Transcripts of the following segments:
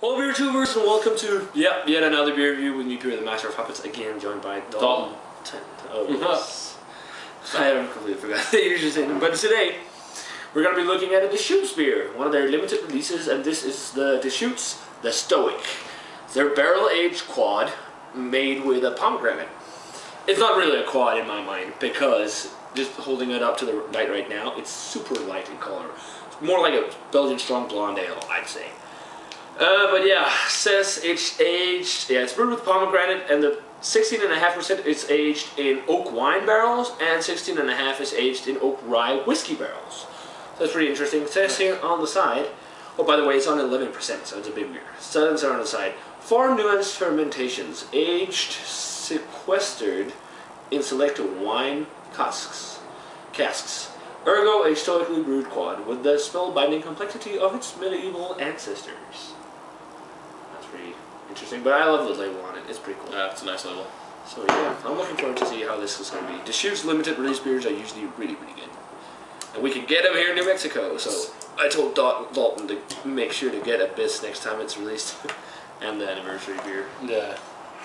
Hello beer tubers and welcome to yet another beer review with me, Peter, the Master of Puppets, again joined by Dalton. Oh, yes. I completely forgot they usually say them. But today we're going to be looking at a Deschutes beer, one of their limited releases, and this is the Deschutes The Stoic. It's their barrel-aged quad made with a pomegranate. It's not really a quad in my mind because just holding it up to the light right now, it's super light in color. It's more like a Belgian strong blonde ale, I'd say. But yeah, says it's aged, it's brewed with pomegranate, and the 16.5% is aged in oak wine barrels, and 16.5% is aged in oak rye whiskey barrels. So that's pretty interesting. It says here on the side, oh, by the way, it's on 11%, so it's a big beer. Says on the side, 4 nuanced fermentations, aged, sequestered in select wine casks. Ergo, a stoically brewed quad with the spellbinding complexity of its medieval ancestors. That's pretty interesting, but I love the label on it. It's pretty cool. Yeah, it's a nice label. So yeah, I'm looking forward to see how this is going to be. Deschutes limited release beers are usually really good. And we can get them here in New Mexico, so I told Dalton to make sure to get a Biss next time it's released. And the anniversary beer. Yeah.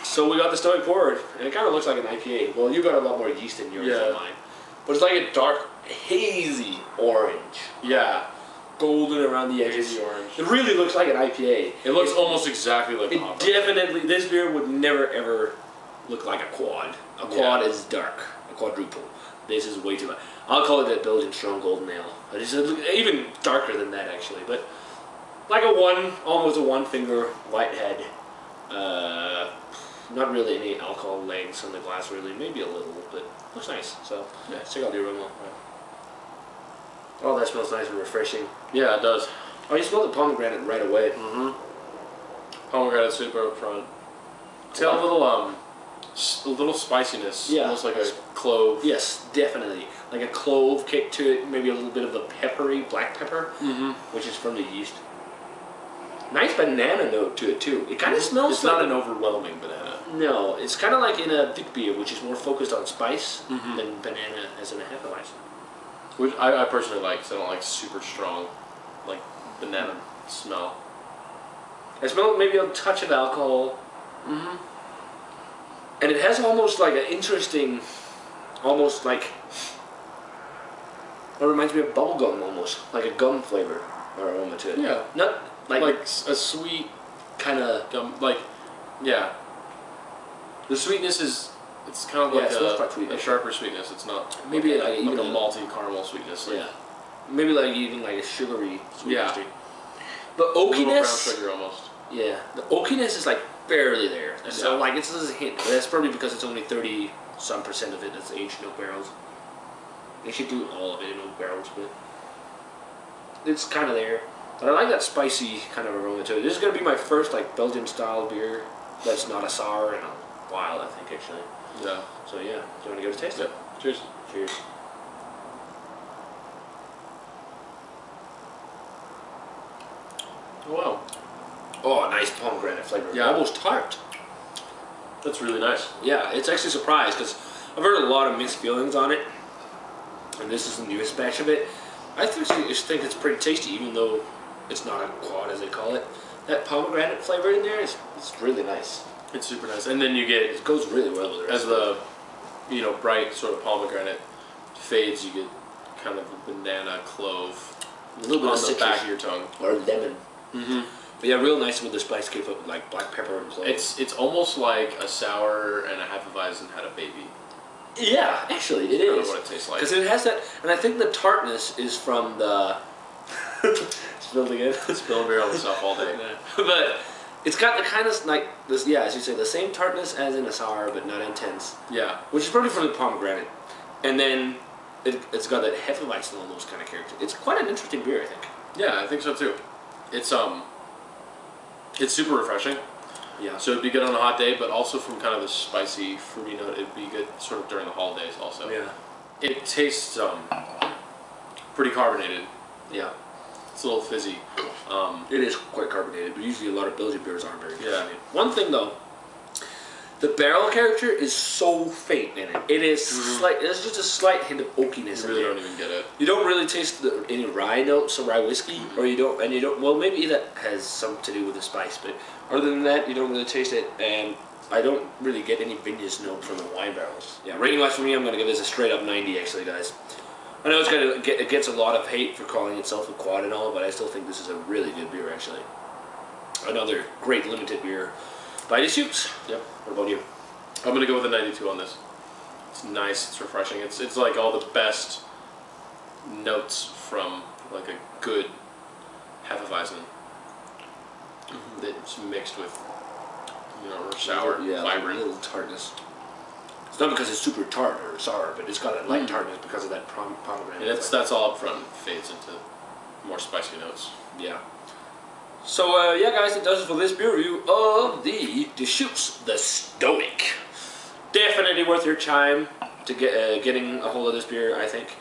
So we got the Stoic poured, and it kind of looks like an IPA. Well, you got a lot more yeast in yours than mine. But it's like a dark, hazy orange. Yeah. Golden around the edges. Hazy orange. It really looks like an IPA. It looks almost exactly like it definitely, this beer would never ever look like a quad. A quad is dark. A quadruple. This is way too light. I'll call it that Belgian strong golden ale. It's even darker than that actually, but like almost a one finger whitehead. Not really any alcohol legs on the glass, really. Maybe a little, but looks nice. So yeah, check out the aroma. Oh, that smells nice and refreshing. Yeah, it does. Oh, you smell the pomegranate right away. Pomegranate super up front. It's got a little spiciness. Yeah. Almost like a clove. Yes, definitely. Like a clove kick to it. Maybe a little bit of the peppery black pepper, which is from the yeast. Nice banana note to it too. It kind of smells. It's not an overwhelming banana. No, it's kind of like in a thick beer, which is more focused on spice than banana as in a Hefeweizen. Which I personally like, because I don't like super strong, like banana smell. I smell maybe a touch of alcohol. And it has almost like an interesting, almost like, it reminds me of bubble gum almost, like a gum flavor or aroma to it. Yeah. Not like a sweet kind of gum, like, yeah. The sweetness is, it's kind of like a sharper sweetness. It's not maybe like even a malty caramel sweetness. Like, maybe like even like a sugary sweetness. Yeah. The oakiness. A little brown sugar almost. Yeah, the oakiness is like barely there. So like it's just a hint. But that's probably because it's only 30-some% of it that's aged in oak barrels. They should do all of it in oak barrels, but it's kind of there. But I like that spicy kind of aroma to it. This is gonna be my first like Belgian style beer that's not a sour in a while, I think actually. Yeah. So yeah, do you want to go to taste it? Cheers. Cheers. Oh, wow. Oh, nice pomegranate flavor. Yeah. Almost tart. That's really nice. Yeah, it's actually a surprise because I've heard a lot of mixed feelings on it, and this is the newest batch of it. I just think it's pretty tasty, even though it's not a quad as they call it. That pomegranate flavor in there is really nice. It's super nice, and then you get, it goes really well with the rest as the bright sort of pomegranate fades, you get kind of a banana clove, a little bit on of the citrus back of your tongue, or lemon. But yeah, real nice with the spice kick of like black pepper and clove. It's almost like a sour and a Hefeweizen had a baby. Yeah, actually, it is. Kind of what it tastes like. Because it has that, and I think the tartness is from the. Spilled again. Spilling beer on myself all day. But it's got the kind of like this, as you say, the same tartness as in a sour, but not intense. Yeah. Which is probably from the pomegranate, and then it's got that Hefeweizen almost kind of character. It's quite an interesting beer, I think. Yeah, I think so too. It's super refreshing. Yeah. So it'd be good on a hot day, but also from kind of the spicy, fruity note, it'd be good sort of during the holidays also. Yeah. It tastes pretty carbonated. Yeah. It's a little fizzy. It is quite carbonated, but usually a lot of Belgian beers aren't very carbonated. Yeah. One thing though, The barrel character is so faint in it. It is slight. There's just a slight hint of oakiness. You really don't even get it. You don't really taste any rye notes or rye whiskey, or you don't. And you don't. Well, maybe that has something to do with the spice, but other than that, you don't really taste it. And I don't really get any vintage note from the wine barrels. Yeah, rating wise for me, I'm gonna give this a straight up 90. Actually, guys. I know it gets a lot of hate for calling itself a quad and all, but I still think this is a really good beer. Actually, another great limited beer by Deschutes. Yep. What about you? I'm gonna go with a 92 on this. It's nice. It's refreshing. It's like all the best notes from like a good Hefeweizen that's mixed with sour, vibrant. A little tartness. It's not because it's super tart or sour, but it's got a light tartness because of that pomegranate. And that's all up front and fades into more spicy notes. Yeah. So, yeah, guys, it does it for this beer review of the Deschutes The Stoic. Definitely worth your time to getting a hold of this beer, I think.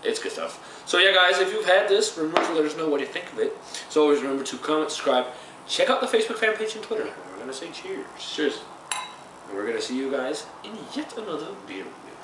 It's good stuff. So, yeah, guys, if you've had this, remember to let us know what you think of it. So, always remember to comment, subscribe, check out the Facebook fan page and Twitter. And we're going to say cheers. Cheers. And we're going to see you guys in yet another beer review.